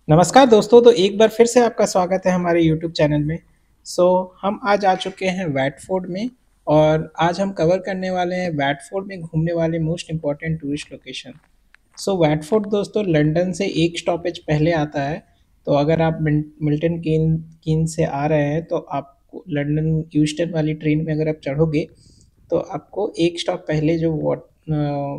नमस्कार दोस्तों, तो एक बार फिर से आपका स्वागत है हमारे यूट्यूब चैनल में। हम आज आ चुके हैं वैटफोर्ड में और आज हम कवर करने वाले हैं वैटफोर्ड में घूमने वाले मोस्ट इम्पॉर्टेंट टूरिस्ट लोकेशन। वैटफोर्ड दोस्तों लंदन से एक स्टॉपेज पहले आता है। तो अगर आप मिल्टन कीन से आ रहे हैं तो आपको लंदन यूस्टन वाली ट्रेन में अगर आप चढ़ोगे तो आपको एक स्टॉप पहले जो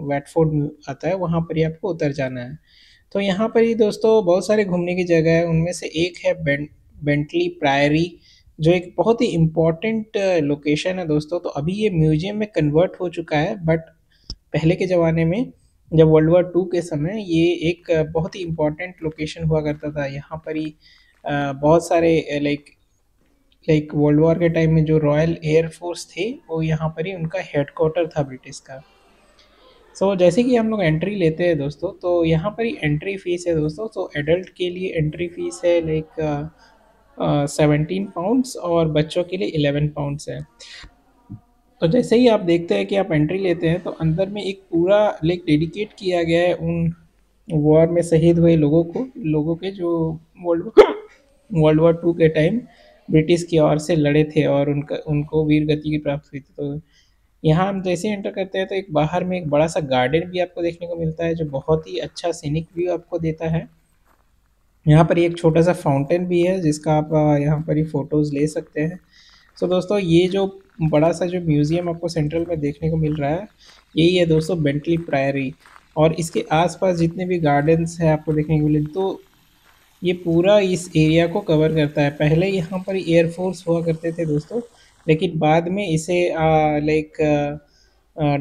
वैटफोर्ड आता है वहाँ पर ही आपको उतर जाना है। तो यहाँ पर ही दोस्तों बहुत सारे घूमने की जगह है, उनमें से एक है बेंटली प्रायरी, जो एक बहुत ही इम्पोर्टेंट लोकेशन है दोस्तों। तो अभी ये म्यूजियम में कन्वर्ट हो चुका है, बट पहले के ज़माने में जब वर्ल्ड वॉर टू के समय ये एक बहुत ही इम्पोर्टेंट लोकेशन हुआ करता था। यहाँ पर ही बहुत सारे लाइक लाइक वर्ल्ड वॉर के टाइम में जो रॉयल एयर फोर्स थे वो यहाँ पर ही उनका हेडक्वार्टर था ब्रिटिश का। जैसे कि हम लोग एंट्री लेते हैं दोस्तों, तो यहाँ पर ही एंट्री फीस है दोस्तों। एडल्ट के लिए एंट्री फीस है लाइक 17 पाउंड्स और बच्चों के लिए 11 पाउंड्स है। तो जैसे ही आप देखते हैं कि आप एंट्री लेते हैं तो अंदर में एक पूरा लाइक डेडिकेट किया गया है उन वॉर में शहीद हुए लोगों के जो वर्ल्ड वर्ल्ड वॉर टू के टाइम ब्रिटिश की ओर से लड़े थे और उनका उनको वीर गति की प्राप्त हुई थी। तो यहाँ हम जैसे एंटर करते हैं तो एक बाहर में एक बड़ा सा गार्डन भी आपको देखने को मिलता है जो बहुत ही अच्छा सीनिक व्यू आपको देता है। यहाँ पर एक छोटा सा फाउंटेन भी है जिसका आप यहाँ पर ही फ़ोटोज़ ले सकते हैं। दोस्तों ये जो बड़ा सा जो म्यूज़ियम आपको सेंट्रल में देखने को मिल रहा है, यही है दोस्तों बेंटली प्रायरी। और इसके आसपास जितने भी गार्डन्स हैं आपको देखने को मिले, तो ये पूरा इस एरिया को कवर करता है। पहले यहाँ पर एयरफोर्स हुआ करते थे दोस्तों, लेकिन बाद में इसे लाइक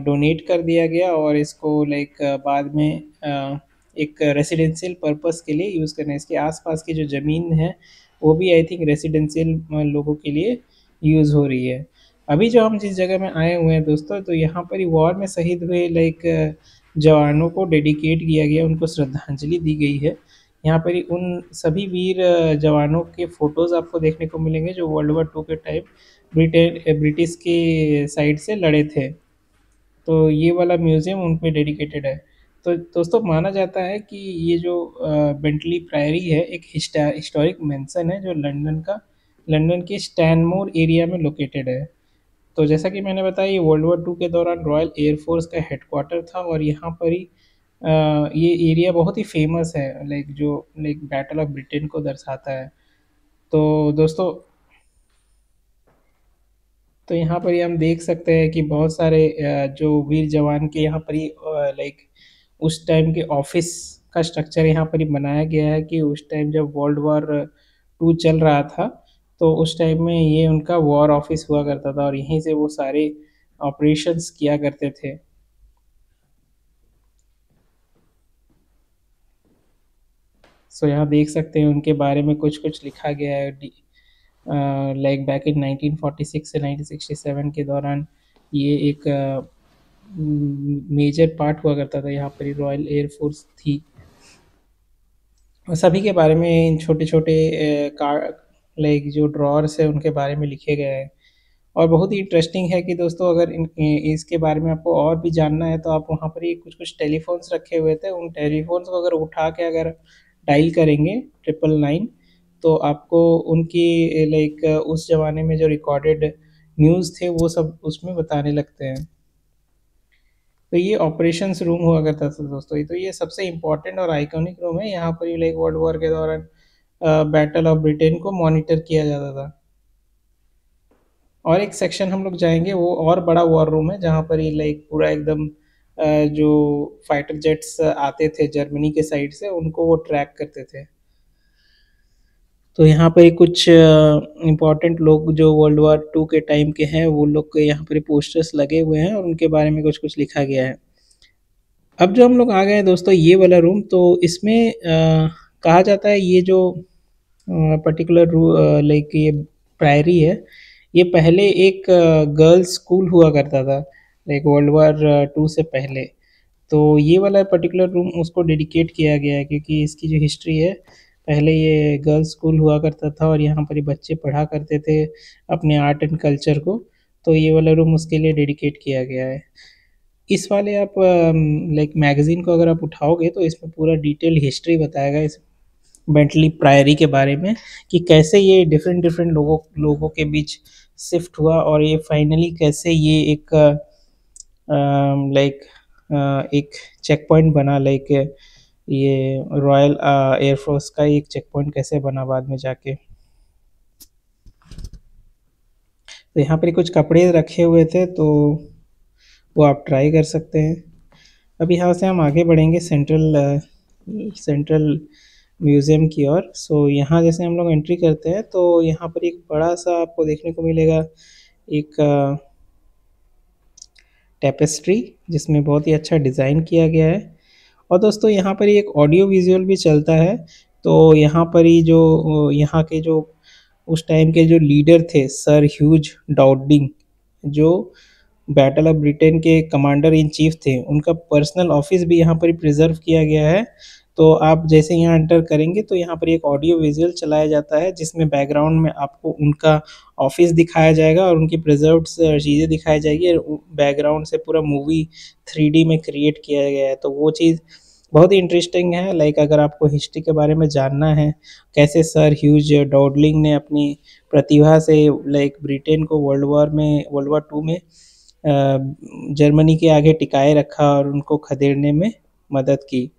डोनेट कर दिया गया और इसको लाइक बाद में एक रेसिडेंशियल पर्पस के लिए यूज़ करना है। इसके आसपास की जो ज़मीन है वो भी आई थिंक रेसिडेंशियल लोगों के लिए यूज़ हो रही है। अभी जो हम जिस जगह में आए हुए हैं दोस्तों, तो यहाँ पर ही वॉर में शहीद हुए लाइक जवानों को डेडिकेट किया गया, उनको श्रद्धांजलि दी गई है। यहाँ पर ही उन सभी वीर जवानों के फ़ोटोज़ आपको देखने को मिलेंगे जो वर्ल्ड वॉर टू के टाइम ब्रिटिश के साइड से लड़े थे। तो ये वाला म्यूज़ियम उन पे डेडिकेटेड है। तो दोस्तों माना जाता है कि ये जो बेंटली प्रायरी है एक हिस्टोरिक मेंशन है जो लंदन के स्टैनमोर एरिया में लोकेटेड है। तो जैसा कि मैंने बताया ये वर्ल्ड वॉर टू के दौरान रॉयल एयर फोर्स का हेडक्वार्टर था और यहाँ पर ही ये एरिया बहुत ही फेमस है लाइक जो लाइक बैटल ऑफ ब्रिटेन को दर्शाता है। तो दोस्तों यहाँ पर ही हम देख सकते हैं कि बहुत सारे जो वीर जवान के यहाँ पर ही लाइक उस टाइम के ऑफिस का स्ट्रक्चर यहाँ पर ही बनाया गया है कि उस टाइम जब वर्ल्ड वॉर टू चल रहा था तो उस टाइम में ये उनका वॉर ऑफिस हुआ करता था और यहीं से वो सारे ऑपरेशंस किया करते थे। यहाँ देख सकते हैं उनके बारे में कुछ कुछ लिखा गया है। लाइक बैक इन 1946 से 1967 के दौरान ये एक मेजर पार्ट हुआ करता था, यहाँ पर रॉयल एयर फोर्स थी। और सभी के बारे में इन छोटे छोटे कार लाइक जो ड्रॉर्स है उनके बारे में लिखे गए हैं। और बहुत ही इंटरेस्टिंग है कि दोस्तों अगर इसके बारे में आपको और भी जानना है तो आप वहाँ पर ही कुछ कुछ टेलीफोन्स रखे हुए थे, उन टेलीफोन्स को अगर उठा के अगर डायल करेंगे 999 तो आपको उनकी लाइक उस ज़माने में जो रिकॉर्डेड न्यूज़ थे वो सब उसमें बताने लगते हैं। तो ये ऑपरेशंस रूम हुआ करता था दोस्तों। तो ये सबसे इम्पोर्टेंट और आइकॉनिक रूम है, यहाँ पर ही लाइक वर्ल्ड वॉर के दौरान बैटल ऑफ ब्रिटेन को मॉनिटर किया जाता था। और एक सेक्शन हम लोग जाएंगे वो और बड़ा वॉर रूम है जहाँ पर ये लाइक पूरा एकदम जो फाइटर जेट्स आते थे जर्मनी के साइड से उनको वो ट्रैक करते थे। तो यहाँ पे कुछ इम्पोर्टेंट लोग जो वर्ल्ड वॉर टू के टाइम के हैं वो लोग के यहाँ पर पोस्टर्स लगे हुए हैं और उनके बारे में कुछ कुछ लिखा गया है। अब जो हम लोग आ गए हैं दोस्तों ये वाला रूम, तो इसमें कहा जाता है ये जो पर्टिकुलर लाइक ये प्रायरी है, ये पहले एक गर्ल्स स्कूल हुआ करता था लाइक वर्ल्ड वॉर टू से पहले। तो ये वाला पर्टिकुलर रूम उसको डेडिकेट किया गया है क्योंकि इसकी जो हिस्ट्री है, पहले ये गर्ल्स स्कूल हुआ करता था और यहाँ पर ही बच्चे पढ़ा करते थे अपने आर्ट एंड कल्चर को। तो ये वाला रूम उसके लिए डेडिकेट किया गया है। इस वाले आप लाइक मैगज़ीन को अगर आप उठाओगे तो इसमें पूरा डिटेल हिस्ट्री बताया गया है। बेंटली प्रायरी के बारे में, कि कैसे ये डिफरेंट डिफरेंट लोगों के बीच शिफ्ट हुआ और ये फाइनली कैसे ये एक लाइक एक चेक पॉइंट बना, लाइक ये रॉयल एयरफोर्स का एक चेक पॉइंट कैसे बना बाद में जाके। तो यहाँ पर कुछ कपड़े रखे हुए थे, तो वो आप ट्राई कर सकते हैं। अब यहाँ से हम आगे बढ़ेंगे सेंट्रल म्यूज़ियम की ओर। सो यहाँ जैसे हम लोग एंट्री करते हैं तो यहाँ पर एक बड़ा सा आपको देखने को मिलेगा एक टेपेस्ट्री, जिसमें बहुत ही अच्छा डिज़ाइन किया गया है। और दोस्तों यहाँ पर एक ऑडियो विजुअल भी चलता है। तो यहाँ पर ही जो यहाँ के जो उस टाइम के जो लीडर थे सर ह्यूज डाउडिंग, जो बैटल ऑफ ब्रिटेन के कमांडर इन चीफ थे, उनका पर्सनल ऑफिस भी यहाँ पर प्रिजर्व किया गया है। तो आप जैसे यहाँ एंटर करेंगे तो यहाँ पर एक ऑडियो विजुअल चलाया जाता है, जिसमें बैकग्राउंड में आपको उनका ऑफिस दिखाया जाएगा और उनकी प्रिजर्व्ड चीज़ें दिखाई जाएगी। बैकग्राउंड से पूरा मूवी 3D में क्रिएट किया गया है। तो वो चीज़ बहुत ही इंटरेस्टिंग है। लाइक अगर आपको हिस्ट्री के बारे में जानना है, कैसे सर ह्यूज डॉडलिंग ने अपनी प्रतिभा से लाइक ब्रिटेन को वर्ल्ड वॉर टू में जर्मनी के आगे टिकाए रखा और उनको खदेड़ने में मदद की।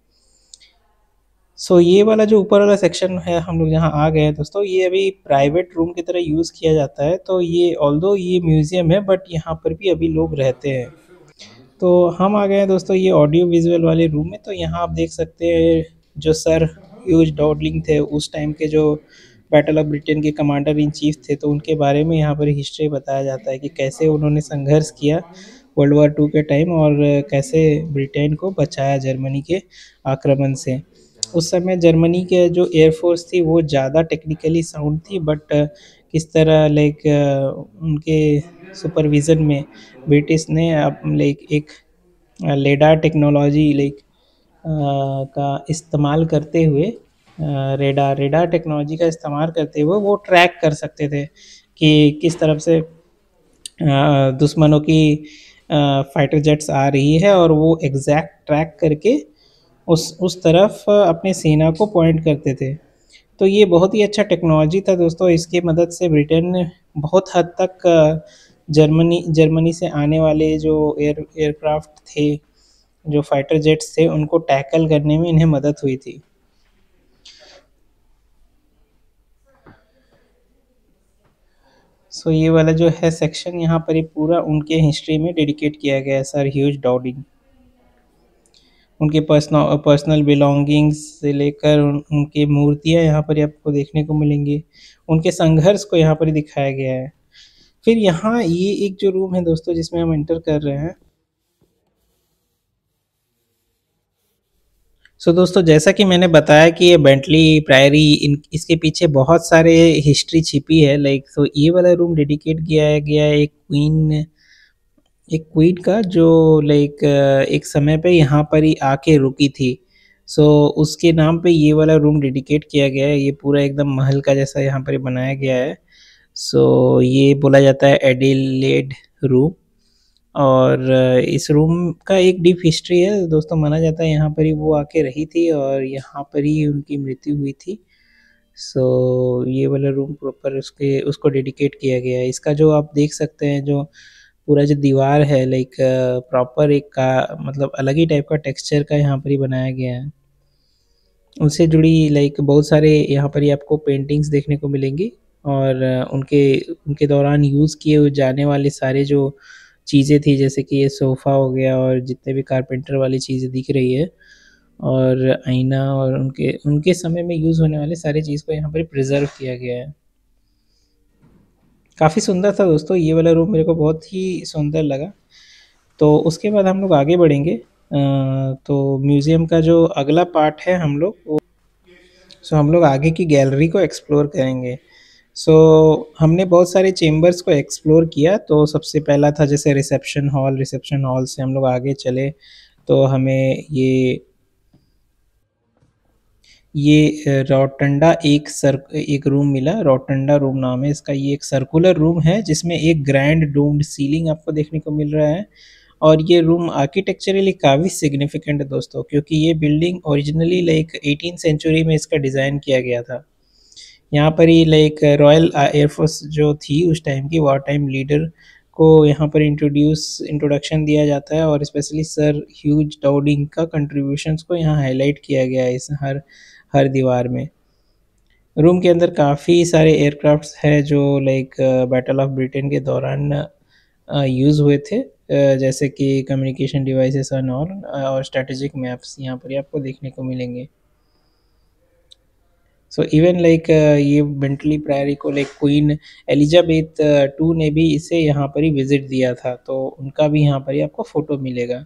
सो ये वाला जो ऊपर वाला सेक्शन है, हम लोग जहाँ आ गए हैं दोस्तों, ये अभी प्राइवेट रूम की तरह यूज़ किया जाता है। तो ये ऑल्दो ये म्यूज़ियम है, बट यहाँ पर भी अभी लोग रहते हैं। तो हम आ गए हैं दोस्तों ये ऑडियो विजुअल वाले रूम में। तो यहाँ आप देख सकते हैं जो सर ह्यूज डॉडलिंग थे, उस टाइम के जो बैटल ऑफ ब्रिटेन के कमांडर इन चीफ थे, तो उनके बारे में यहाँ पर हिस्ट्री बताया जाता है कि कैसे उन्होंने संघर्ष किया वर्ल्ड वॉर टू के टाइम और कैसे ब्रिटेन को बचाया जर्मनी के आक्रमण से। उस समय जर्मनी के जो एयरफोर्स थी वो ज़्यादा टेक्निकली साउंड थी, बट किस तरह लाइक उनके सुपरविज़न में ब्रिटिश ने लाइक एक लेडार टेक्नोलॉजी लाइक का इस्तेमाल करते हुए, रेडार टेक्नोलॉजी का इस्तेमाल करते हुए वो ट्रैक कर सकते थे कि किस तरफ से दुश्मनों की फाइटर जेट्स आ रही है, और वो एग्जैक्ट ट्रैक करके उस तरफ अपने सेना को पॉइंट करते थे। तो ये बहुत ही अच्छा टेक्नोलॉजी था दोस्तों। इसकी मदद से ब्रिटेन ने बहुत हद तक जर्मनी से आने वाले जो एयरक्राफ्ट थे, जो फाइटर जेट्स थे, उनको टैकल करने में इन्हें मदद हुई थी। सो ये वाला जो है सेक्शन यहाँ पर ये पूरा उनके हिस्ट्री में डेडिकेट किया गया है, सर ह्यूज डॉडिंग। उनके पर्सनल बिलोंगिंग्स से लेकर उनकी मूर्तियाँ यहाँ पर आपको देखने को मिलेंगी। उनके संघर्ष को यहाँ पर दिखाया गया है। फिर यहाँ ये एक जो रूम है दोस्तों जिसमें हम एंटर कर रहे हैं। सो दोस्तों जैसा कि मैंने बताया कि ये बेंटली प्रायरी, इसके पीछे बहुत सारे हिस्ट्री छिपी है। लाइक तो ये वाला रूम डेडिकेट किया गया है एक क्वीन का, जो लाइक एक समय पे यहाँ पर ही आके रुकी थी। सो उसके नाम पे ये वाला रूम डेडिकेट किया गया है। ये पूरा एकदम महल का जैसा यहाँ पर बनाया गया है। सो ये बोला जाता है एडिलेड रूम। और इस रूम का एक डीप हिस्ट्री है दोस्तों। माना जाता है यहाँ पर ही वो आके रही थी और यहाँ पर ही उनकी मृत्यु हुई थी। सो ये वाला रूम प्रॉपर उसको डेडिकेट किया गया है। इसका जो आप देख सकते हैं, जो पूरा जो दीवार है, लाइक प्रॉपर एक का मतलब अलग ही टाइप का टेक्सचर का यहाँ पर ही बनाया गया है। उनसे जुड़ी लाइक बहुत सारे यहाँ पर ही आपको पेंटिंग्स देखने को मिलेंगी। और उनके उनके दौरान यूज़ किए जाने वाले सारे जो चीज़ें थी, जैसे कि ये सोफ़ा हो गया और जितने भी कारपेंटर वाली चीज़ें दिख रही है, और आईना, और उनके उनके समय में यूज़ होने वाले सारी चीज़ को यहाँ पर प्रिजर्व किया गया है। काफ़ी सुंदर था दोस्तों, ये वाला रूम मेरे को बहुत ही सुंदर लगा। तो उसके बाद हम लोग आगे बढ़ेंगे। तो म्यूज़ियम का जो अगला पार्ट है हम लोग आगे की गैलरी को एक्सप्लोर करेंगे। सो हमने बहुत सारे चेम्बर्स को एक्सप्लोर किया। तो सबसे पहला था जैसे रिसेप्शन हॉल से हम लोग आगे चले तो हमें ये रोटंडा एक रूम मिला। रोटंडा रूम नाम है इसका। ये एक सर्कुलर रूम है जिसमें एक ग्रैंड डोम्ड सीलिंग आपको देखने को मिल रहा है, और ये रूम आर्किटेक्चरली काफ़ी सिग्निफिकेंट है दोस्तों, क्योंकि ये building originally like 18th century में इसका डिज़ाइन किया गया था। यहाँ पर ही लाइक रॉयल एयरफोर्स जो थी उस टाइम की वॉर टाइम लीडर को यहाँ पर इंट्रोडक्शन दिया जाता है, और स्पेशली सर ह्यूज डाउडिंग का कंट्रीब्यूशंस को यहाँ हाईलाइट किया गया है इस हर हर दीवार में। रूम के अंदर काफ़ी सारे एयरक्राफ्ट्स हैं जो लाइक बैटल ऑफ ब्रिटेन के दौरान यूज़ हुए थे, जैसे कि कम्युनिकेशन डिवाइसेस एंड ऑल, और स्ट्रेटेजिक मैप्स यहाँ पर ही आपको देखने को मिलेंगे। सो इवन लाइक ये बेंटली प्रायरी को लाइक क्वीन एलिजाबेथ टू ने भी इसे यहाँ पर ही विजिट दिया था, तो उनका भी यहाँ पर ही आपको फ़ोटो मिलेगा।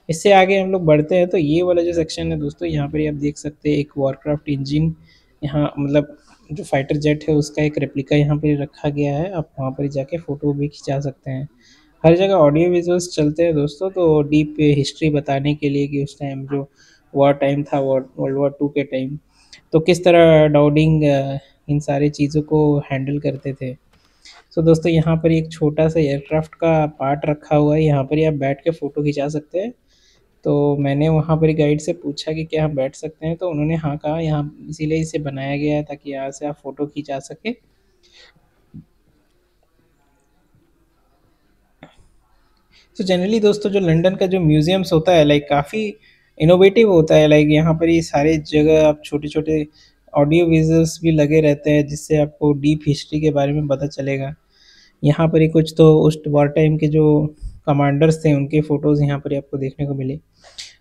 इससे आगे हम लोग बढ़ते हैं तो ये वाला जो सेक्शन है दोस्तों, यहाँ पर ही आप देख सकते हैं एक वॉरक्राफ्ट इंजन, यहाँ मतलब जो फाइटर जेट है उसका एक रेप्लिका यहाँ पर रखा गया है। आप वहाँ पर जाके फ़ोटो भी खिंचा सकते हैं। हर जगह ऑडियो विजुअल्स चलते हैं दोस्तों, तो डीप हिस्ट्री बताने के लिए कि उस टाइम जो वॉर टाइम था, वर्ल्ड वॉर टू के टाइम, तो किस तरह डाउडिंग इन सारी चीज़ों को हैंडल करते थे। सो दोस्तों यहाँ पर एक छोटा सा एयरक्राफ्ट का पार्ट रखा हुआ है, यहाँ पर ही आप बैठ के फ़ोटो खिंचा सकते हैं। तो मैंने वहाँ पर गाइड से पूछा कि क्या हम बैठ सकते हैं, तो उन्होंने हाँ कहा, यहाँ इसीलिए इसे बनाया गया है ताकि यहाँ से आप फ़ोटो खिंचा सकें। तो जनरली दोस्तों जो लंदन का जो म्यूज़ियम्स होता है लाइक काफ़ी इनोवेटिव होता है। लाइक यहाँ पर ये सारे जगह आप छोटे-छोटे ऑडियो विजुअल्स भी लगे रहते हैं, जिससे आपको डीप हिस्ट्री के बारे में पता चलेगा। यहाँ पर ही कुछ तो उस वॉर टाइम के जो कमांडर्स थे उनके फ़ोटोज़ यहाँ पर ही आपको देखने को मिले।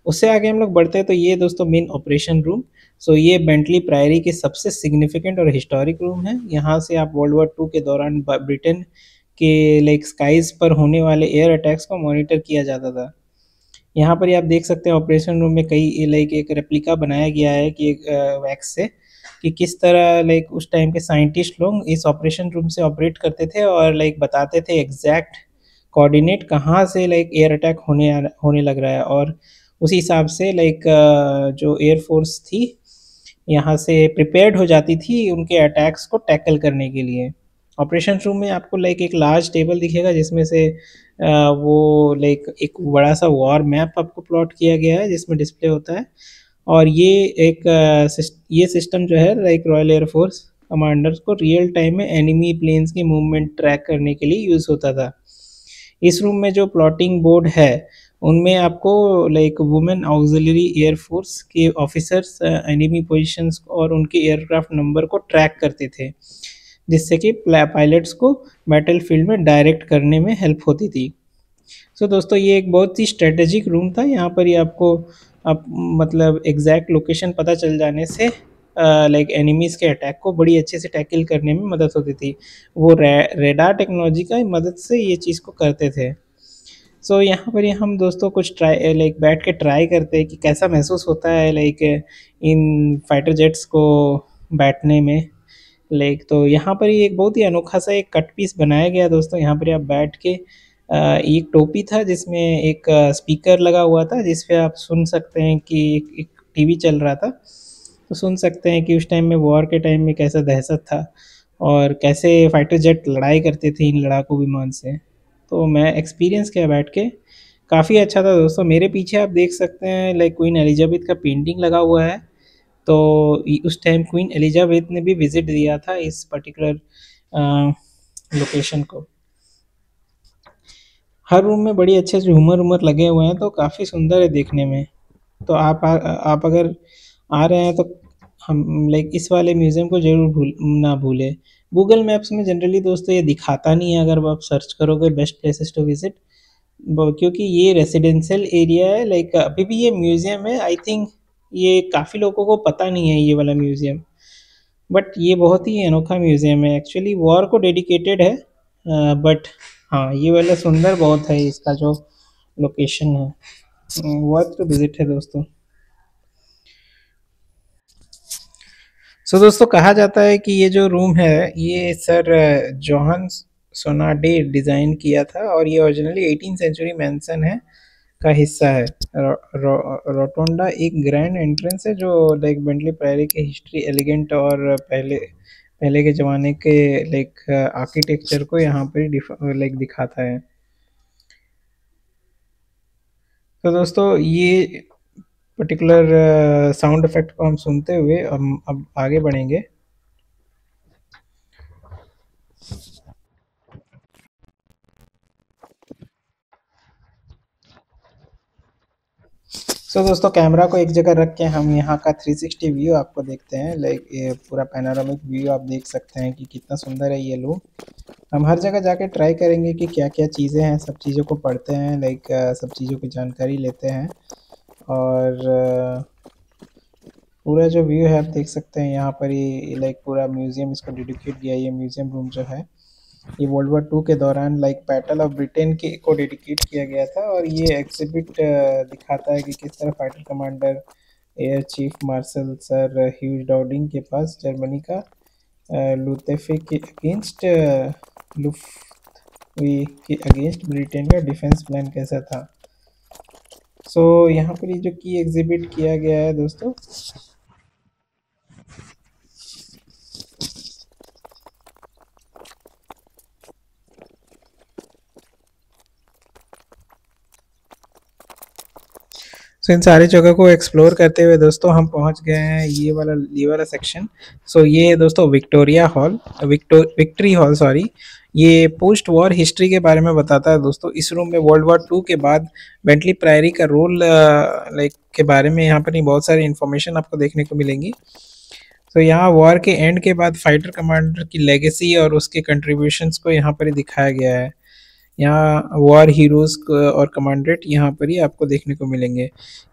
उससे आगे हम लोग बढ़ते हैं तो ये दोस्तों मेन ऑपरेशन रूम। सो ये बेंटली प्रायरी के सबसे सिग्निफिकेंट और हिस्टोरिक रूम है। यहाँ से आप वर्ल्ड वॉर टू के दौरान ब्रिटेन के लाइक स्काईज़ पर होने वाले एयर अटैक्स को मॉनिटर किया जाता था। यहाँ पर ही आप देख सकते हैं ऑपरेशन रूम में कई लाइक एक रेप्लिका बनाया गया है कि एक वैक्स से, कि किस तरह लाइक उस टाइम के साइंटिस्ट लोग इस ऑपरेशन रूम से ऑपरेट करते थे और लाइक बताते थे एग्जैक्ट कोऑर्डिनेट कहाँ से लाइक एयर अटैक होने लग रहा है, और उसी हिसाब से लाइक जो एयर फोर्स थी यहाँ से प्रिपेयर्ड हो जाती थी उनके अटैक्स को टैकल करने के लिए। ऑपरेशन रूम में आपको लाइक एक लार्ज टेबल दिखेगा जिसमें से वो लाइक एक बड़ा सा वॉर मैप आपको प्लॉट किया गया है जिसमें डिस्प्ले होता है, और ये एक ये सिस्टम जो है लाइक रॉयल एयरफोर्स कमांडर्स को रियल टाइम में एनिमी प्लेन्स की मूवमेंट ट्रैक करने के लिए यूज़ होता था। इस रूम में जो प्लॉटिंग बोर्ड है उनमें आपको like women auxiliary air force के ऑफिसर्स एनिमी पोजीशंस और उनके एयरक्राफ्ट नंबर को ट्रैक करते थे, जिससे कि पायलट्स को बैटल फील्ड में डायरेक्ट करने में हेल्प होती थी। सो दोस्तों ये एक बहुत ही स्ट्रेटेजिक रूम था। यहाँ पर ही आपको आप मतलब एग्जैक्ट लोकेशन पता चल जाने से लाइक एनिमीज़ के अटैक को बड़ी अच्छे से टैकल करने में मदद होती थी। वो रेडार टेक्नोलॉजी का मदद से ये चीज़ को करते थे। सो यहाँ पर ही हम दोस्तों कुछ ट्राई लाइक बैठ के ट्राई करते हैं कि कैसा महसूस होता है लाइक इन फाइटर जेट्स को बैठने में। लाइक तो यहाँ पर ही एक बहुत ही अनोखा सा एक कट पीस बनाया गया दोस्तों। यहाँ पर आप बैठ के एक टोपी था जिसमें एक स्पीकर लगा हुआ था जिस पे आप सुन सकते हैं कि एक टीवी चल रहा था, तो सुन सकते हैं कि उस टाइम में वॉर के टाइम में कैसा दहशत था और कैसे फाइटर जेट लड़ाई करते थे इन लड़ाकू विमान से। तो मैं एक्सपीरियंस किया बैठ के, काफ़ी अच्छा था दोस्तों। मेरे पीछे आप देख सकते हैं लाइक क्वीन एलिजाबेथ का पेंटिंग लगा हुआ है, तो उस टाइम क्वीन एलिजाबेथ ने भी विजिट दिया था इस पर्टिकुलर लोकेशन को। हर रूम में बड़ी अच्छे झूमर उमर लगे हुए हैं, तो काफ़ी सुंदर है देखने में। तो आप अगर आ रहे हैं तो हम लाइक इस वाले म्यूज़ियम को ज़रूर ना भूलें। गूगल मैप्स में जनरली दोस्तों ये दिखाता नहीं है अगर आप सर्च करोगे बेस्ट प्लेसेस टू विजिट, क्योंकि ये रेसिडेंशियल एरिया है। लाइक अभी भी ये म्यूज़ियम है, आई थिंक ये काफ़ी लोगों को पता नहीं है ये वाला म्यूज़ियम, बट ये बहुत ही अनोखा म्यूज़ियम है, एक्चुअली वॉर को डेडिकेटेड है। बट हाँ ये वाला सुंदर बहुत है, इसका जो लोकेशन है वर्थ टू विजिट है दोस्तों। सो दोस्तों कहा जाता है कि ये जो रूम है ये सर जोहन सोनाडे डिज़ाइन किया था, और ये ओरिजिनली 18th सेंचुरी मैंसन है का हिस्सा है। रोटोंडा एक ग्रैंड एंट्रेंस है जो लाइक बेंटली प्रायरी के हिस्ट्री एलिगेंट और पहले पहले के ज़माने के लाइक आर्किटेक्चर को यहाँ पर लाइक दिखाता है। तो दोस्तों ये पर्टिकुलर साउंड इफ़ेक्ट को हम सुनते हुए हम अब आगे बढ़ेंगे। सो दोस्तों कैमरा को एक जगह रख के हम यहाँ का 360 व्यू आपको देखते हैं। लाइक ये पूरा पैनोरामिक व्यू आप देख सकते हैं कि कितना सुंदर है ये लूम। हम हर जगह जाके ट्राई करेंगे कि क्या-क्या चीज़ें हैं, सब चीज़ों को पढ़ते हैं, लाइक सब चीज़ों की जानकारी लेते हैं। और पूरा जो व्यू है आप देख सकते हैं यहाँ पर, ये लाइक पूरा म्यूज़ियम इसको डेडिकेट किया है। ये म्यूज़ियम रूम जो है ये वर्ल्ड वॉर 2 के दौरान लाइक बैटल ऑफ ब्रिटेन के को डेडिकेट किया गया था। और ये एग्जिबिट दिखाता है कि किस तरह fighter commander air chief marshal sir Hugh Dowding के पास जर्मनी का लुत्फे के अगेंस्ट लुफ्तवे के अगेंस्ट ब्रिटेन का डिफेंस प्लान कैसा था। सो यहाँ पर ये जो की एग्जिबिट किया गया है दोस्तों, सो इन सारी जगह को एक्सप्लोर करते हुए दोस्तों हम पहुंच गए हैं ये वाला सेक्शन। सो ये दोस्तों Victoria hall, victory hall sorry. ये पोस्ट वॉर हिस्ट्री के बारे में बताता है दोस्तों। इस रूम में वर्ल्ड वॉर 2 के बाद बेंटली प्रायरी का रोल लाइक के बारे में यहाँ पर बहुत सारी इन्फॉर्मेशन आपको देखने को मिलेंगी। तो यहाँ वॉर के एंड के बाद फाइटर कमांडर की लेगेसी और उसके कंट्रीब्यूशंस को यहाँ पर ही दिखाया गया है। यहाँ वॉर हीरोज़ और कमांडेंट यहाँ पर ही आपको देखने को मिलेंगे।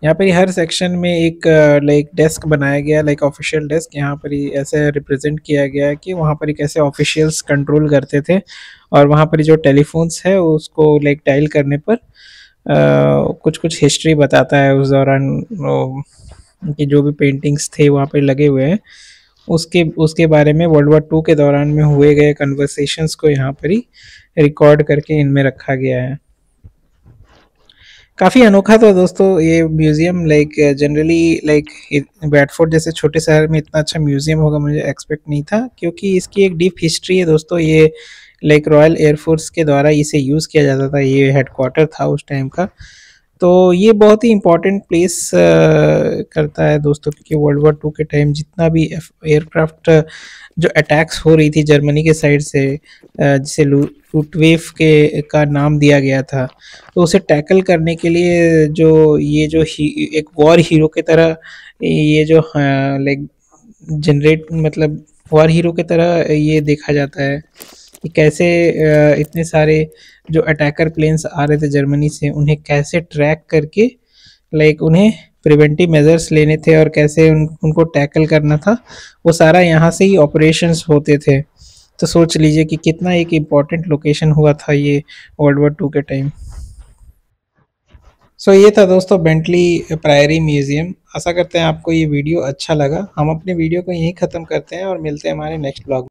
यहाँ पर ही हर सेक्शन में एक लाइक डेस्क बनाया गया है, लाइक ऑफिशियल डेस्क। यहाँ पर ही ऐसे रिप्रेजेंट किया गया है कि वहाँ पर ही कैसे ऑफिशियल्स कंट्रोल करते थे। और वहाँ पर जो टेलीफोन्स है उसको लाइक डायल करने पर कुछ कुछ हिस्ट्री बताता है उस दौरान कि जो भी पेंटिंग्स थे वहाँ पर लगे हुए हैं उसके उसके बारे में वर्ल्ड वॉर 2 के दौरान में हुए गए कन्वर्सेशंस को यहाँ पर ही रिकॉर्ड करके इनमें रखा गया है। काफ़ी अनोखा था दोस्तों ये museum. Like generally like Bedford जैसे छोटे शहर में इतना अच्छा म्यूज़ियम होगा मुझे एक्सपेक्ट नहीं था, क्योंकि इसकी एक डीप हिस्ट्री है दोस्तों। ये लाइक रॉयल एयरफोर्स के द्वारा इसे यूज़ किया जाता था, ये हेडक्वार्टर था उस टाइम का। तो ये बहुत ही इम्पोर्टेंट प्लेस करता है दोस्तों, क्योंकि वर्ल्ड वॉर 2 के टाइम जितना भी एयरक्राफ्ट जो अटैक्स हो रही थी जर्मनी के साइड से, जिसे लुफ्टवेफ के का नाम दिया गया था, तो उसे टैकल करने के लिए जो ये जो एक वॉर हीरो की तरह ये जो लाइक जनरेट मतलब वॉर हीरो की तरह ये देखा जाता है कि कैसे इतने सारे जो अटैकर प्लेन्स आ रहे थे जर्मनी से उन्हें कैसे ट्रैक करके लाइक उन्हें प्रिवेंटिव मेजर्स लेने थे और कैसे उनको टैकल करना था। वो सारा यहाँ से ही ऑपरेशंस होते थे। तो सोच लीजिए कि कितना एक इम्पॉर्टेंट लोकेशन हुआ था ये वर्ल्ड वॉर 2 के टाइम। सो ये था दोस्तों बेंटली प्रायरी म्यूज़ियम। आशा करते हैं आपको ये वीडियो अच्छा लगा। हम अपने वीडियो को यहीं ख़त्म करते हैं और मिलते हैं हमारे नेक्स्ट ब्लॉग।